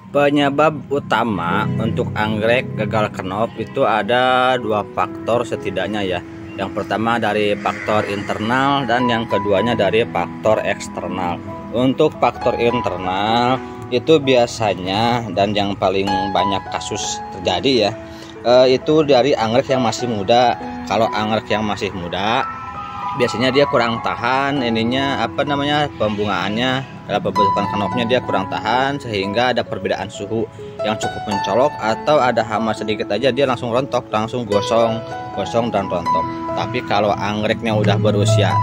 Penyebab utama untuk anggrek gagal kenop itu ada dua faktor setidaknya ya. Yang pertama dari faktor internal dan yang keduanya dari faktor eksternal. Untuk faktor internal itu biasanya dan yang paling banyak kasus terjadi ya, itu dari anggrek yang masih muda. Kalau anggrek yang masih muda biasanya dia kurang tahan ininya apa namanya pembungaannya, dalam pembentukan kenopnya dia kurang tahan sehingga ada perbedaan suhu yang cukup mencolok, atau ada hama sedikit aja dia langsung rontok, langsung gosong dan rontok. Tapi kalau anggreknya udah berusia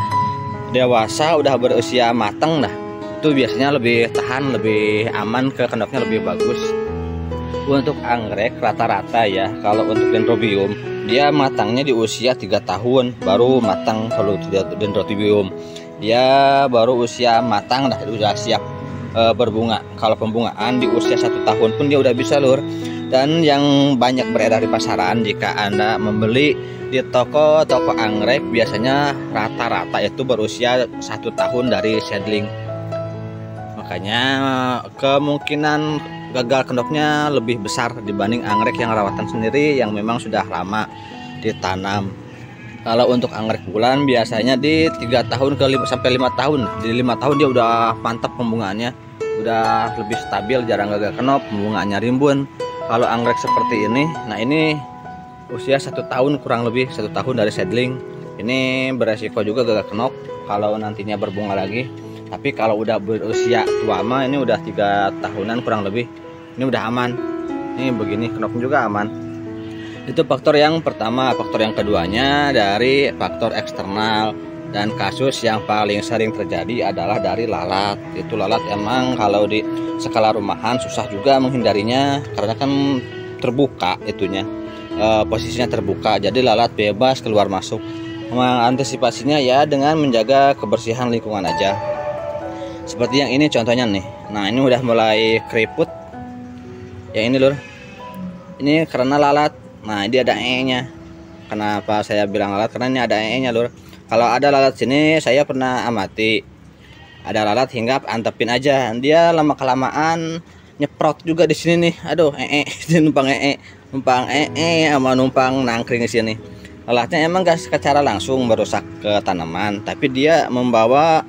dewasa, udah berusia matang, nah itu biasanya lebih tahan, lebih aman, ke kenopnya lebih bagus. Untuk anggrek rata-rata ya, kalau untuk dendrobium dia matangnya di usia 3 tahun baru matang. Kalau dendrobium dia baru usia matang dah, udah siap berbunga. Kalau pembungaan di usia 1 tahun pun dia udah bisa lur. Dan yang banyak beredar di pasaran, jika Anda membeli di toko-toko anggrek, biasanya rata-rata itu berusia 1 tahun dari seedling. Makanya kemungkinan gagal kenopnya lebih besar dibanding anggrek yang rawatan sendiri yang memang sudah lama ditanam. Kalau untuk anggrek bulan biasanya di 3 tahun ke 5 sampai 5 tahun. Di 5 tahun dia udah mantap pembungaannya, udah lebih stabil, jarang gagal kenop, pembungaannya rimbun. Kalau anggrek seperti ini, nah ini usia 1 tahun, kurang lebih 1 tahun dari seedling, ini beresiko juga gagal kenop kalau nantinya berbunga lagi. Tapi kalau udah berusia tua mah ini udah 3 tahunan kurang lebih, ini udah aman. Ini begini kenop juga aman. Itu faktor yang pertama. Faktor yang keduanya dari faktor eksternal, dan kasus yang paling sering terjadi adalah dari lalat. Itu lalat emang kalau di skala rumahan susah juga menghindarinya karena kan terbuka itunya, posisinya terbuka, jadi lalat bebas keluar masuk. Mengantisipasinya ya dengan menjaga kebersihan lingkungan aja. Seperti yang ini contohnya nih. Nah ini udah mulai keriput. Yang ini lur, ini karena lalat. Nah ini ada nya. Kenapa saya bilang lalat? Karena ini ada nya lur. Kalau ada lalat sini, saya pernah amati ada lalat hinggap, antepin aja, dia lama kelamaan nyeprot juga di sini nih. Aduh numpang sama numpang nangkring di sini. Lalatnya emang gak secara langsung merusak ke tanaman, tapi dia membawa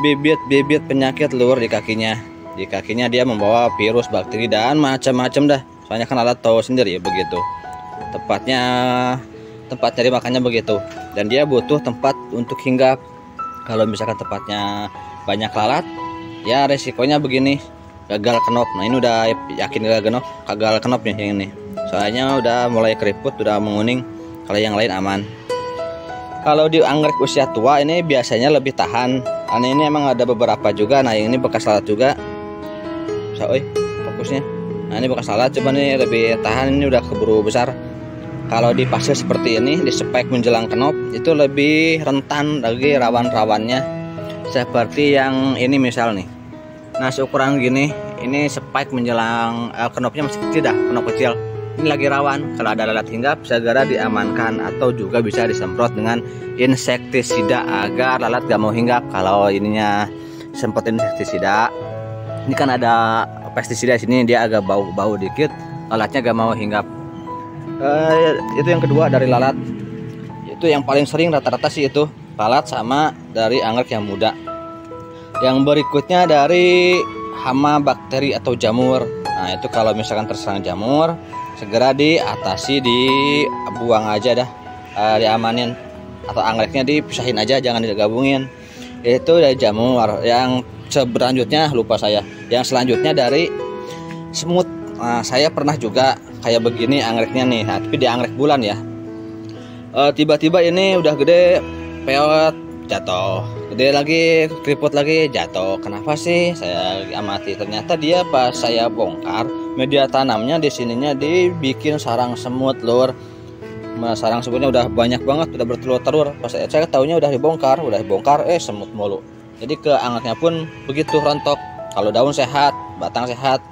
bibit-bibit penyakit lur di kakinya. Di kakinya dia membawa virus, bakteri, dan macam-macam dah. Soalnya kan lalat tahu sendiri ya begitu. Tempat cari makannya begitu. Dan dia butuh tempat untuk hinggap. Kalau misalkan tempatnya banyak lalat, ya resikonya begini, gagal kenop. Nah ini udah yakin gagal kenop nih yang ini. Soalnya udah mulai keriput, udah menguning. Kalau yang lain aman. Kalau di anggrek usia tua ini biasanya lebih tahan. Ini emang ada beberapa juga. Nah yang ini bekas lalat juga. Fokusnya. Nah ini bekas lalat, coba nih lebih tahan. Ini udah keburu besar. Kalau di fase seperti ini, di spek menjelang kenop, itu lebih rentan lagi rawan-rawannya. Seperti yang ini misal nih. Nah seukuran gini, ini spek menjelang kenopnya masih kecil dah, kenop kecil. Ini lagi rawan, kalau ada lalat hinggap segera diamankan, atau juga bisa disemprot dengan insektisida agar lalat gak mau hinggap. Kalau ininya semprot insektisida, ini kan ada pestisida sini, dia agak bau-bau dikit, lalatnya gak mau hinggap. Itu yang kedua dari lalat. Itu yang paling sering rata-rata sih itu lalat sama dari anggrek yang muda. Yang berikutnya dari hama, bakteri, atau jamur. Nah itu kalau misalkan terserang jamur, segera diatasi, dibuang aja dah, diamanin, atau anggreknya dipisahin aja, jangan digabungin. Itu dari jamur. Yang selanjutnya lupa saya. Yang selanjutnya dari semut. Nah, saya pernah juga kayak begini anggreknya nih. Nah, tapi di anggrek bulan ya. Tiba-tiba ini udah gede, peot, jatuh. Gede lagi, keriput lagi, jatuh. Kenapa sih? Saya amati. Ternyata dia pas saya bongkar, media tanamnya di sininya dibikin sarang semut lur. Sarang semutnya udah banyak banget, udah bertelur-telur. Pas saya tahunya udah dibongkar, semut mulu. Jadi ke anggreknya pun begitu, rontok. Kalau daun sehat, batang sehat,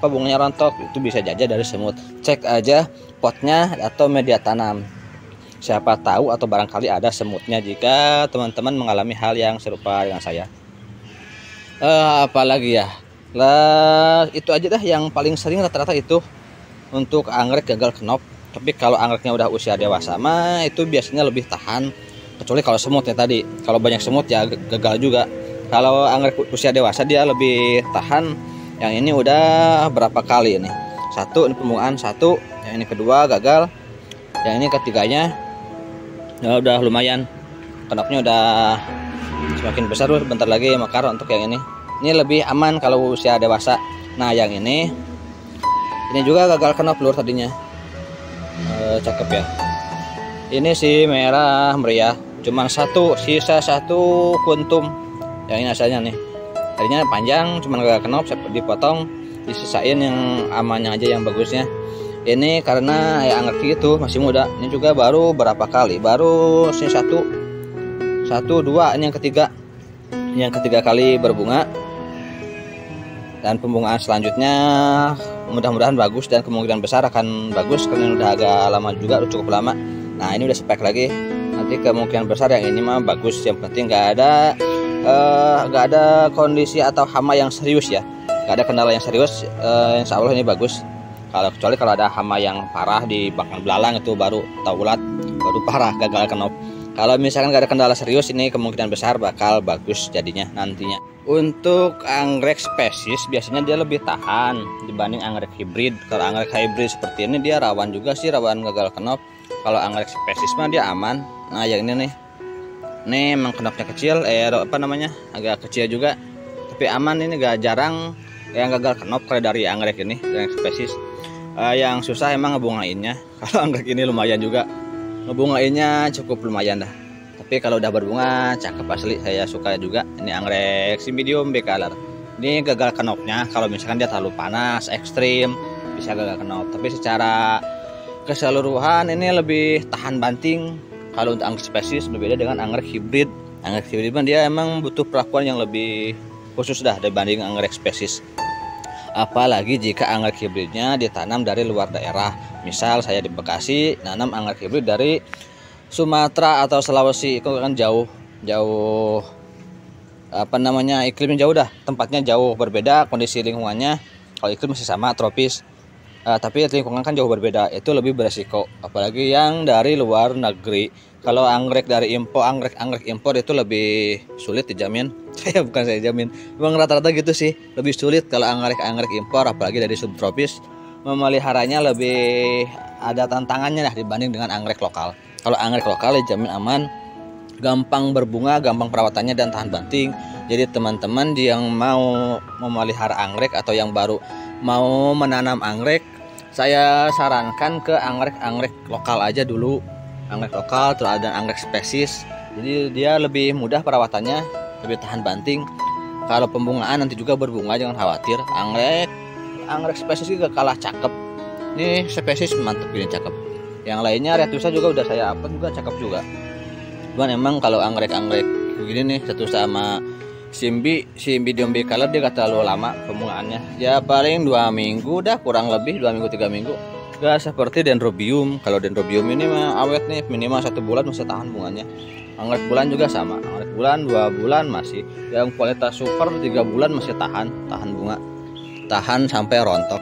bunganya rontok, itu bisa saja dari semut. Cek aja potnya atau media tanam, siapa tahu atau barangkali ada semutnya jika teman-teman mengalami hal yang serupa dengan saya. Apalagi ya, Lah itu aja dah yang paling sering rata-rata itu untuk anggrek gagal kenop. Tapi kalau anggreknya udah usia dewasa mah itu biasanya lebih tahan, kecuali kalau semutnya tadi. Kalau banyak semut ya gagal juga. Kalau anggrek usia dewasa dia lebih tahan. Yang ini udah berapa kali ini? Satu ini pembungaan satu, yang ini kedua gagal, yang ini ketiganya ya udah lumayan, kenopnya udah semakin besar tuh, bentar lagi mekar. Untuk yang ini lebih aman kalau usia dewasa. Nah yang ini juga gagal kenop lur tadinya. Cakep ya, ini si merah meriah cuman satu, sisa satu kuntum. Yang ini asalnya nih tadinya panjang cuman gagal kenop, saya dipotong disisain yang amannya aja, yang bagusnya. Ini karena ya anggrek gitu masih muda. Ini juga baru berapa kali, baru sini satu dua, ini yang ketiga kali berbunga. Dan pembungaan selanjutnya mudah-mudahan bagus dan kemungkinan besar akan bagus karena udah agak lama juga, udah cukup lama. Nah ini udah spek lagi, nanti kemungkinan besar yang ini mah bagus. Yang penting nggak ada kondisi atau hama yang serius ya, nggak ada kendala yang serius. Insya Allah ini bagus. Kecuali kalau ada hama yang parah di bakal belalang itu baru ulat, baru parah gagal kenop. Kalau misalkan nggak ada kendala serius, ini kemungkinan besar bakal bagus jadinya nantinya. Untuk anggrek spesies biasanya dia lebih tahan dibanding anggrek hibrid. Kalau anggrek hibrid seperti ini dia rawan juga sih, rawan gagal kenop. Kalau anggrek spesies mah dia aman. Nah yang ini nih emang kenopnya kecil, agak kecil juga, tapi aman. Ini gak jarang yang gagal kenop kalau dari anggrek ini, yang spesies. Yang susah emang ngebungainnya. Kalau anggrek ini lumayan juga, ngebungainnya cukup lumayan dah. Tapi kalau udah berbunga cakep asli, saya suka juga. Ini anggrek Cymbidium bicolor. Ini gagal kenopnya kalau misalkan dia terlalu panas ekstrim bisa gagal kenop. Tapi secara keseluruhan ini lebih tahan banting. Kalau untuk anggrek spesies berbeda dengan anggrek hibrid. Anggrek hibrid dia emang butuh perlakuan yang lebih khusus dah dibanding anggrek spesies. Apalagi jika anggrek hibridnya ditanam dari luar daerah. Misal saya di Bekasi nanam anggrek hibrid dari Sumatera atau Sulawesi, itu kan jauh iklimnya jauh dah, tempatnya jauh berbeda, kondisi lingkungannya. Kalau iklim masih sama tropis, tapi lingkungan kan jauh berbeda, itu lebih beresiko. Apalagi yang dari luar negeri. Kalau anggrek dari anggrek impor itu lebih sulit dijamin. Saya jamin, memang rata-rata gitu sih, lebih sulit kalau anggrek impor, apalagi dari subtropis. Memeliharanya lebih ada tantangannya lah dibanding dengan anggrek lokal. Kalau anggrek lokal dijamin aman, gampang berbunga, gampang perawatannya dan tahan banting. Jadi teman-teman yang mau memelihara anggrek atau yang baru mau menanam anggrek, saya sarankan ke anggrek lokal aja dulu. Anggrek lokal, terus ada anggrek spesies. Jadi dia lebih mudah perawatannya, lebih tahan banting. Kalau pembungaan nanti juga berbunga, jangan khawatir. Anggrek spesies juga kalah cakep. Ini spesies mantep, ini cakep. Yang lainnya Retusa juga udah saya upload juga, cakep juga. Cuman emang kalau anggrek begini nih, Retusa sama Cymbidium bicolor dia gak terlalu lama pembungaannya. Ya paling 2 minggu dah, kurang lebih 2 minggu 3 minggu. Gak seperti Dendrobium. Kalau Dendrobium ini mah awet nih, minimal 1 bulan masih tahan bunganya. Anggrek bulan juga sama, anggrek bulan 2 bulan masih. Yang kualitas super 3 bulan masih tahan bunga, tahan sampai rontok.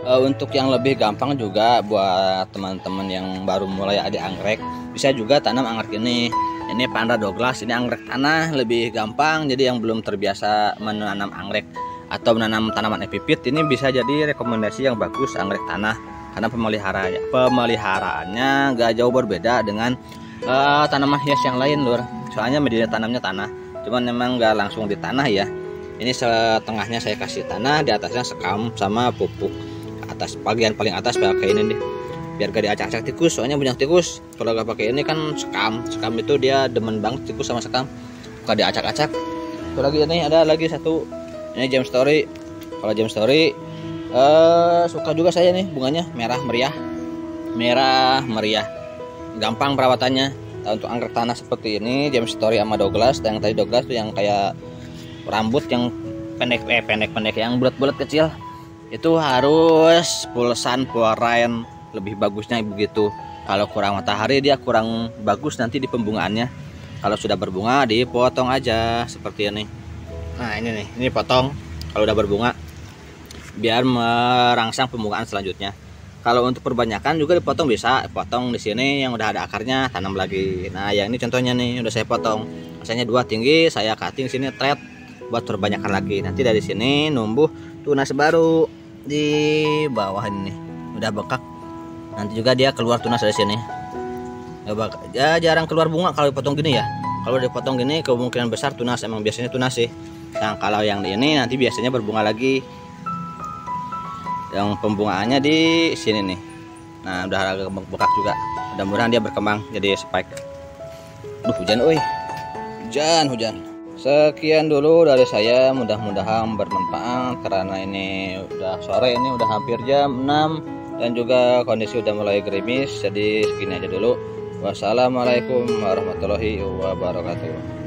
Untuk yang lebih gampang juga buat teman-teman yang baru mulai ada anggrek, bisa juga tanam anggrek ini. Ini Vanda Douglas, ini anggrek tanah, lebih gampang. Jadi yang belum terbiasa menanam anggrek atau menanam tanaman epipit, ini bisa jadi rekomendasi yang bagus anggrek tanah. Karena pemeliharaannya gak jauh berbeda dengan tanaman hias yang lain lur. Soalnya media tanamnya tanah, cuman memang gak langsung di tanah ya. Ini setengahnya saya kasih tanah, di atasnya sekam sama pupuk. Atas bagian paling atas pakai ini deh, biar gak diacak-acak tikus. Soalnya banyak tikus kalau gak pakai ini kan sekam itu dia demen banget tikus sama sekam, gak diacak-acak. Itu lagi ini ada lagi satu, ini Gem Story. Kalau Gem Story suka juga saya nih, bunganya merah meriah, gampang perawatannya. Untuk anggrek tanah seperti ini Gem Story sama Douglas. Dan yang tadi Douglas tuh yang kayak rambut yang pendek yang bulat-bulat kecil, itu harus pulsan rain, lebih bagusnya begitu. Kalau kurang matahari dia kurang bagus nanti di pembungaannya. Kalau sudah berbunga dipotong aja seperti ini. Nah ini nih, ini potong. Kalau udah berbunga biar merangsang pembungaan selanjutnya. Kalau untuk perbanyakan juga dipotong bisa, potong di sini yang udah ada akarnya tanam lagi. Nah yang ini contohnya nih udah saya potong, asalnya 2 tinggi, saya cutting sini thread buat perbanyakan lagi. Nanti dari sini numbuh tunas baru di bawah ini udah bekak. Nanti juga dia keluar tunas dari sini. Ya jarang keluar bunga kalau dipotong gini ya. Kalau dipotong gini kemungkinan besar tunas, emang biasanya tunas sih. Nah kalau yang ini nanti biasanya berbunga lagi. Yang pembungaannya di sini nih. Nah udah agak bekak juga, mudah-mudahan dia berkembang jadi spike. Hujan, hujan. Sekian dulu dari saya, mudah-mudahan bermanfaat karena ini udah sore, ini udah hampir jam 6 dan juga kondisi udah mulai gerimis. Jadi segini aja dulu. Wassalamualaikum warahmatullahi wabarakatuh.